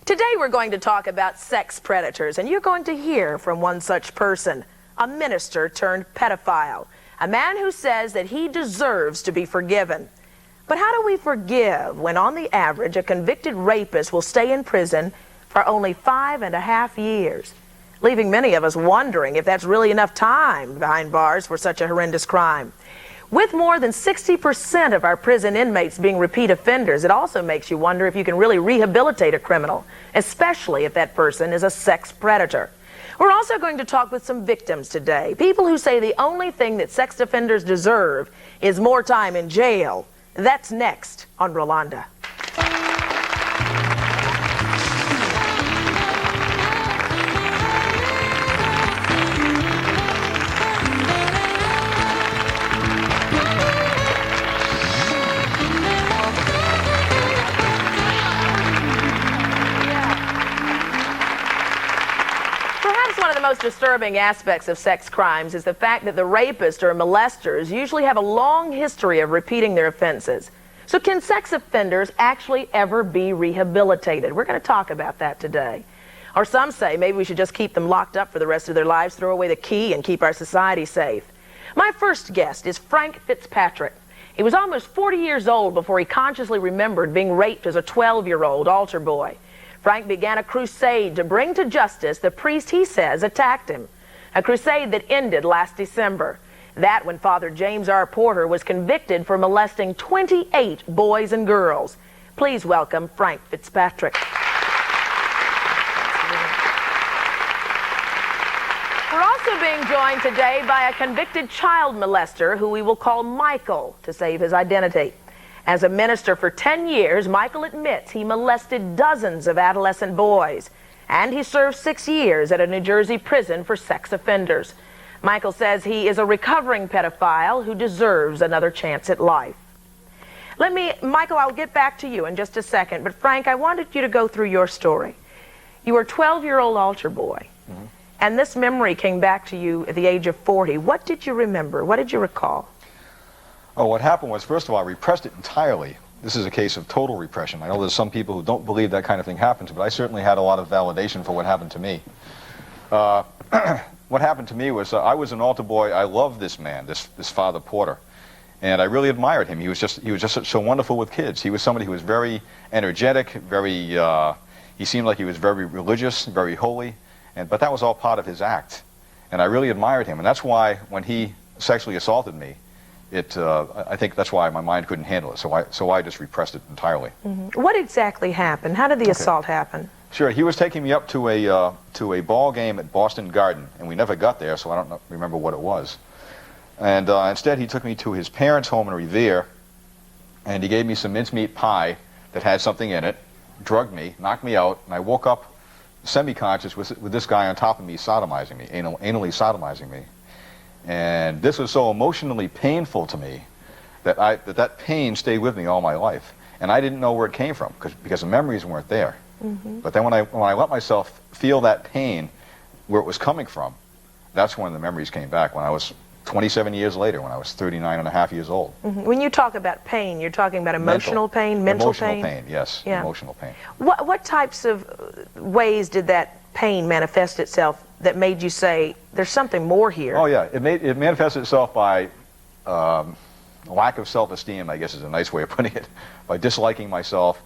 Today we're going to talk about sex predators, and you're going to hear from one such person, a minister turned pedophile, a man who says that he deserves to be forgiven. But how do we forgive when on the average a convicted rapist will stay in prison for only 5.5 years, leaving many of us wondering if that's really enough time behind bars for such a horrendous crime? With more than 60% of our prison inmates being repeat offenders, it also makes you wonder if you can really rehabilitate a criminal, especially if that person is a sex predator. We're also going to talk with some victims today, people who say the only thing that sex offenders deserve is more time in jail. That's next on Rolanda. One of the most disturbing aspects of sex crimes is the fact that the rapists or molesters usually have a long history of repeating their offenses. So can sex offenders actually ever be rehabilitated? We're going to talk about that today. Or some say maybe we should just keep them locked up for the rest of their lives, throw away the key, and keep our society safe. My first guest is Frank Fitzpatrick. He was almost 40 years old before he consciously remembered being raped as a 12-year-old altar boy. Frank began a crusade to bring to justice the priest he says attacked him, a crusade that ended last December. That when Father James R. Porter was convicted for molesting 28 boys and girls. Please welcome Frank Fitzpatrick. We're also being joined today by a convicted child molester who we will call Michael to save his identity. As a minister for 10 years, Michael admits he molested dozens of adolescent boys, and he served 6 years at a New Jersey prison for sex offenders. Michael says he is a recovering pedophile who deserves another chance at life. Michael, I'll get back to you in just a second, but Frank, I wanted you to go through your story. You were a 12-year-old altar boy, and this memory came back to you at the age of 40. What did you remember? What did you recall? Oh, what happened was, first of all, I repressed it entirely. This is a case of total repression. I know there's some people who don't believe that kind of thing happens, but I certainly had a lot of validation for what happened to me. What happened to me was I was an altar boy. I loved this man, this Father Porter, and I really admired him. He was just so wonderful with kids. He was somebody who was very energetic, he seemed like he was very religious, very holy, but that was all part of his act. And I really admired him, and that's why when he sexually assaulted me, I think that's why my mind couldn't handle it, so I just repressed it entirely. What exactly happened? How did the assault happen? Sure, he was taking me up to a ball game at Boston Garden, and we never got there, so I don't remember what it was. And instead, he took me to his parents' home in Revere, and he gave me some mincemeat pie that had something in it, drugged me, knocked me out, and I woke up semi-conscious with this guy on top of me sodomizing me, anally sodomizing me. And this was so emotionally painful to me that pain stayed with me all my life, and I didn't know where it came from because the memories weren't there. But then when I let myself feel that pain, where it was coming from, that's when the memories came back. When I was 27 years later, when I was 39.5 years old. When you talk about pain, you're talking about emotional pain, mental pain? Emotional pain, yes. Yeah. Emotional pain. What types of ways did that pain manifest itself that made you say, there's something more here? Oh yeah, it manifested itself by lack of self-esteem, I guess is a nice way of putting it, by disliking myself,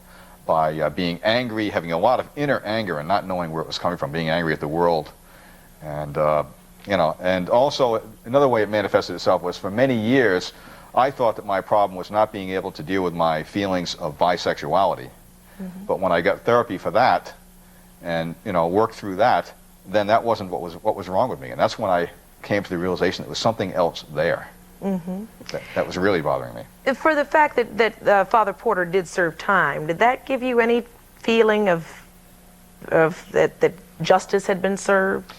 by being angry, having a lot of inner anger and not knowing where it was coming from, being angry at the world. And and also another way it manifested itself was for many years I thought that my problem was not being able to deal with my feelings of bisexuality. But when I got therapy for that and worked through that, then that wasn't what was wrong with me, and that's when I came to the realization that there was something else there that was really bothering me. For the fact that Father Porter did serve time, did that give you any feeling of that justice had been served?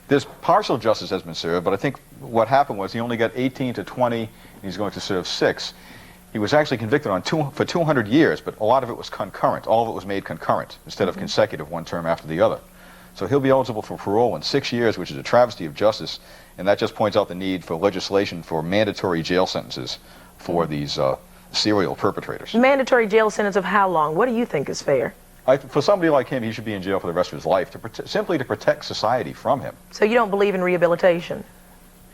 This partial justice has been served, but I think what happened was he only got 18 to 20, and he's going to serve 6. He was actually convicted for 200 years, but a lot of it was concurrent. All of it was made concurrent instead of consecutive, one term after the other. So he'll be eligible for parole in 6 years, which is a travesty of justice, and that just points out the need for legislation for mandatory jail sentences for these serial perpetrators. Mandatory jail sentence of how long? What do you think is fair? For somebody like him, he should be in jail for the rest of his life, simply to protect society from him. So you don't believe in rehabilitation?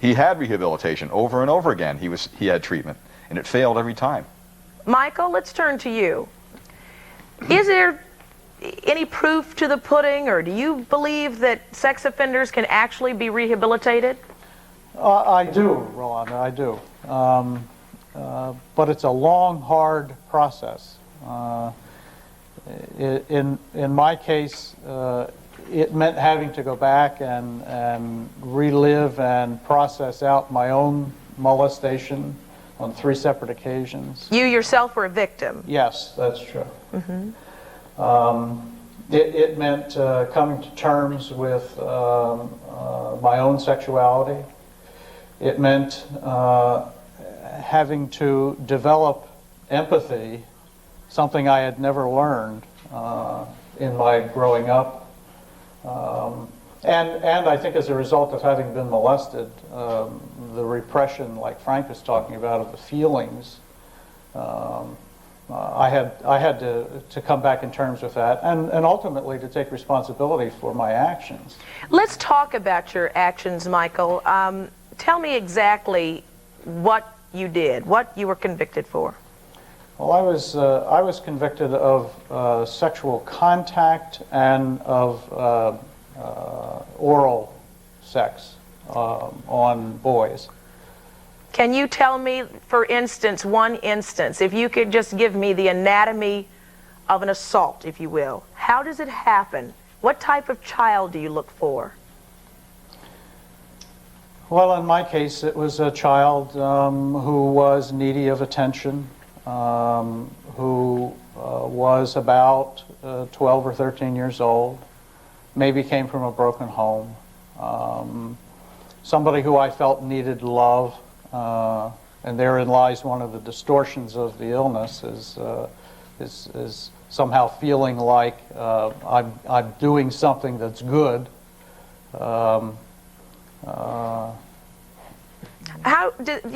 He had rehabilitation over and over again. He had treatment, and it failed every time. Michael, let's turn to you. Is there any proof to the pudding, or do you believe that sex offenders can actually be rehabilitated? I do, Rolanda, I do. But it's a long, hard process. In my case, it meant having to go back and relive and process out my own molestation on 3 separate occasions. You yourself were a victim? Yes, that's true. Mm-hmm. It meant coming to terms with my own sexuality. It meant having to develop empathy, something I had never learned in my growing up. And I think as a result of having been molested, the repression, like Frank was talking about, of the feelings, I had to come back in terms with that, and ultimately to take responsibility for my actions. Let's talk about your actions, Michael. Tell me exactly what you did, what you were convicted for. Well, I was convicted of sexual contact and of oral sex on boys. Can you tell me, for instance, one instance, if you could just give me the anatomy of an assault, if you will. How does it happen? What type of child do you look for? Well, in my case, it was a child who was needy of attention, who was about 12 or 13 years old, maybe came from a broken home, somebody who I felt needed love, and therein lies one of the distortions of the illness, is somehow feeling like I'm doing something that's good.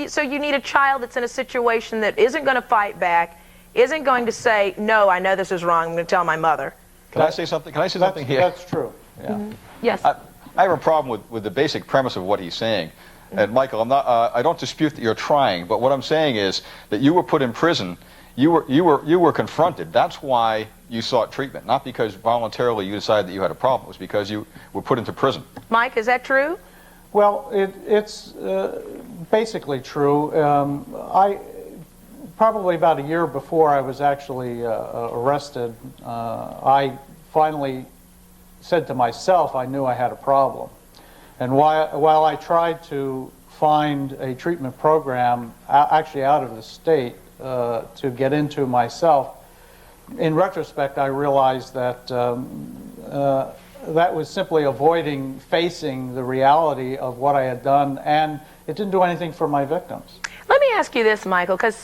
So you need a child that's in a situation that isn't going to fight back, isn't going to say, no, I know this is wrong, I'm going to tell my mother. Can I say something? Can I say something here? That's true. Yeah. Mm-hmm. Yes. I have a problem with the basic premise of what he's saying. And Michael, I don't dispute that you're trying, but what I'm saying is that you were put in prison. You were confronted. That's why you sought treatment, not because voluntarily you decided that you had a problem. It was because you were put into prison. Mike, is that true? Well, it's basically true. Probably about a year before I was actually arrested, I finally said to myself I knew I had a problem. And while I tried to find a treatment program actually out of the state to get into myself, in retrospect I realized that that was simply avoiding facing the reality of what I had done, and it didn't do anything for my victims. Let me ask you this, Michael, because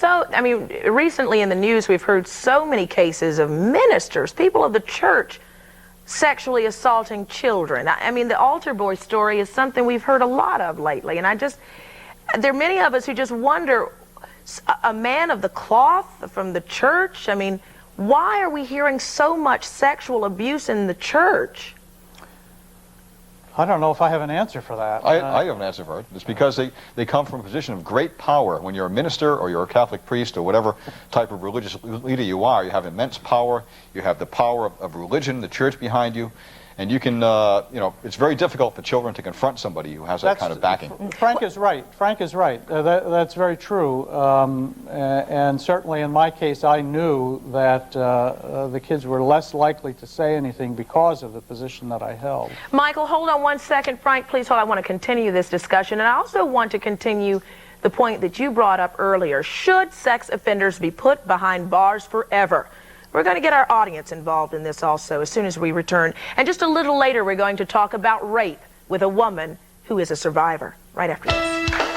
recently in the news we've heard so many cases of ministers, people of the church, sexually assaulting children. I mean, the altar boy story is something we've heard a lot of lately, and there are many of us who just wonder, a man of the cloth from the church? I mean, why are we hearing so much sexual abuse in the church? I don't know if I have an answer for that. I have an answer for it. It's because they come from a position of great power. When you're a minister or you're a Catholic priest or whatever type of religious leader you are, you have immense power. You have the power of religion, the church behind you. And you can, it's very difficult for children to confront somebody who has that kind of backing. Frank is right. Frank is right. That's very true. And certainly in my case, I knew that the kids were less likely to say anything because of the position that I held. Michael, hold on one second. Frank, please hold. I want to continue this discussion. And I also want to continue the point that you brought up earlier. Should sex offenders be put behind bars forever? We're going to get our audience involved in this also as soon as we return. And just a little later, we're going to talk about rape with a woman who is a survivor. Right after this.